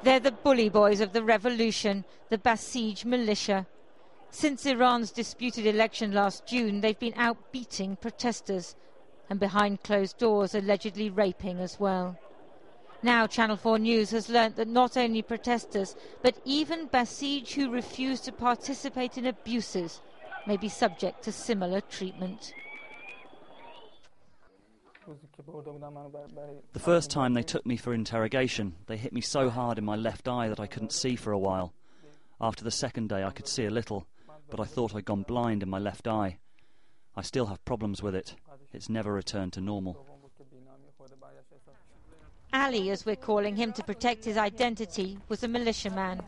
They're the bully boys of the revolution, the Basij militia. Since Iran's disputed election last June, they've been out beating protesters and behind closed doors allegedly raping as well. Now Channel 4 News has learnt that not only protesters, but even Basij who refuse to participate in abuses may be subject to similar treatment. The first time they took me for interrogation, they hit me so hard in my left eye that I couldn't see for a while. After the second day I could see a little, but I thought I'd gone blind in my left eye. I still have problems with it. It's never returned to normal. Ali, as we're calling him to protect his identity, was a militiaman.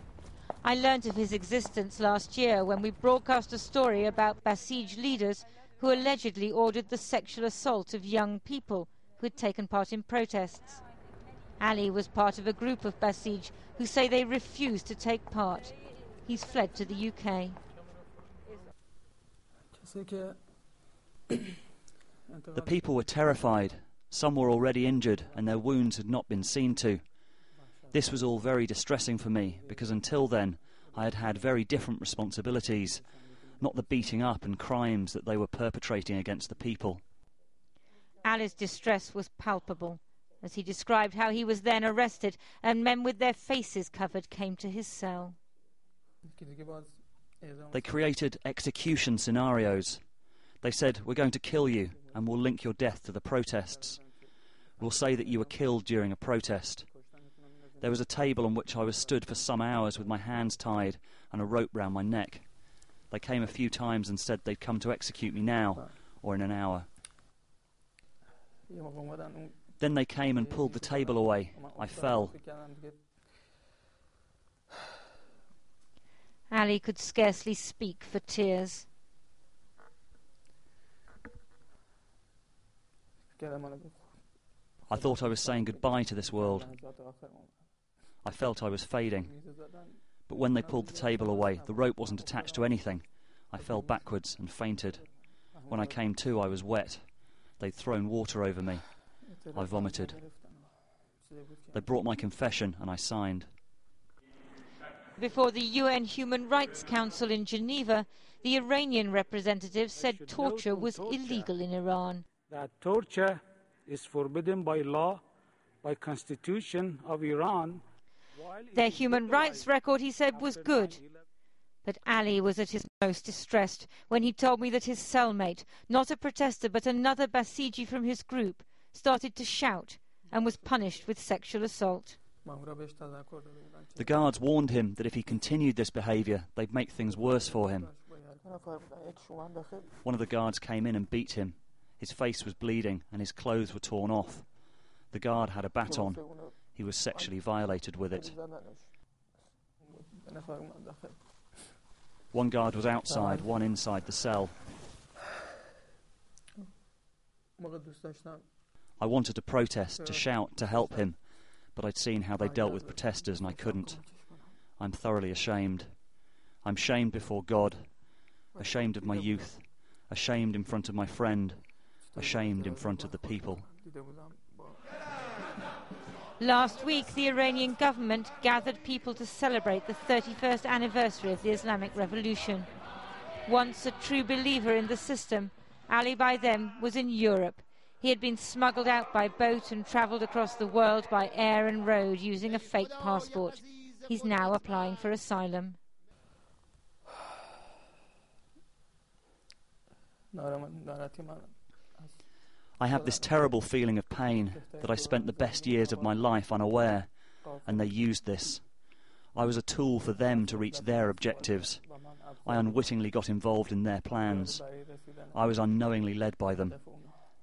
I learnt of his existence last year when we broadcast a story about Basij leaders who allegedly ordered the sexual assault of young people who had taken part in protests. Ali was part of a group of Basij who say they refused to take part. He's fled to the UK. The people were terrified. Some were already injured and their wounds had not been seen to. This was all very distressing for me because until then I had had very different responsibilities, not the beating up and crimes that they were perpetrating against the people. Ali's distress was palpable as he described how he was then arrested and men with their faces covered came to his cell. They created execution scenarios. They said, "We're going to kill you and we'll link your death to the protests. We'll say that you were killed during a protest." There was a table on which I was stood for some hours with my hands tied and a rope round my neck. They came a few times and said they'd come to execute me now or in an hour. Then they came and pulled the table away. I fell. Ali could scarcely speak for tears. I thought I was saying goodbye to this world. I felt I was fading. But when they pulled the table away, the rope wasn't attached to anything. I fell backwards and fainted. When I came to, I was wet. They'd thrown water over me. I vomited. They brought my confession and I signed. Before the UN Human Rights Council in Geneva, the Iranian representative said torture was illegal in Iran. That torture is forbidden by law, by constitution of Iran. Their human rights record, he said, was good. But Ali was at his most distressed when he told me that his cellmate, not a protester but another Basiji from his group, started to shout and was punished with sexual assault. The guards warned him that if he continued this behaviour, they'd make things worse for him. One of the guards came in and beat him. His face was bleeding and his clothes were torn off. The guard had a baton. He was sexually violated with it. One guard was outside, one inside the cell. I wanted to protest, to shout, to help him, but I'd seen how they dealt with protesters and I couldn't. I'm thoroughly ashamed. I'm shamed before God, ashamed of my youth, ashamed in front of my friend, ashamed in front of the people. Last week, the Iranian government gathered people to celebrate the 31st anniversary of the Islamic Revolution. Once a true believer in the system, Ali by then was in Europe. He had been smuggled out by boat and travelled across the world by air and road using a fake passport. He's now applying for asylum. I have this terrible feeling of pain that I spent the best years of my life unaware, and they used this. I was a tool for them to reach their objectives. I unwittingly got involved in their plans. I was unknowingly led by them.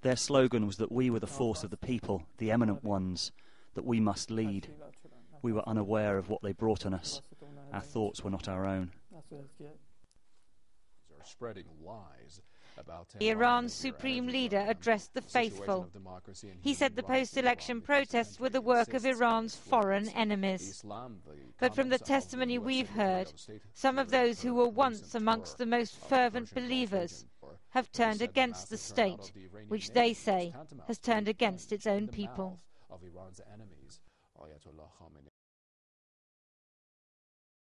Their slogan was that we were the force of the people, the eminent ones, that we must lead. We were unaware of what they brought on us. Our thoughts were not our own. Spreading lies. Iran's supreme leader addressed the faithful. He said the post-election protests were the work of Iran's foreign enemies. But from the testimony we've heard, some of those who were once amongst the most fervent believers have turned against the state, which they say has turned against its own people.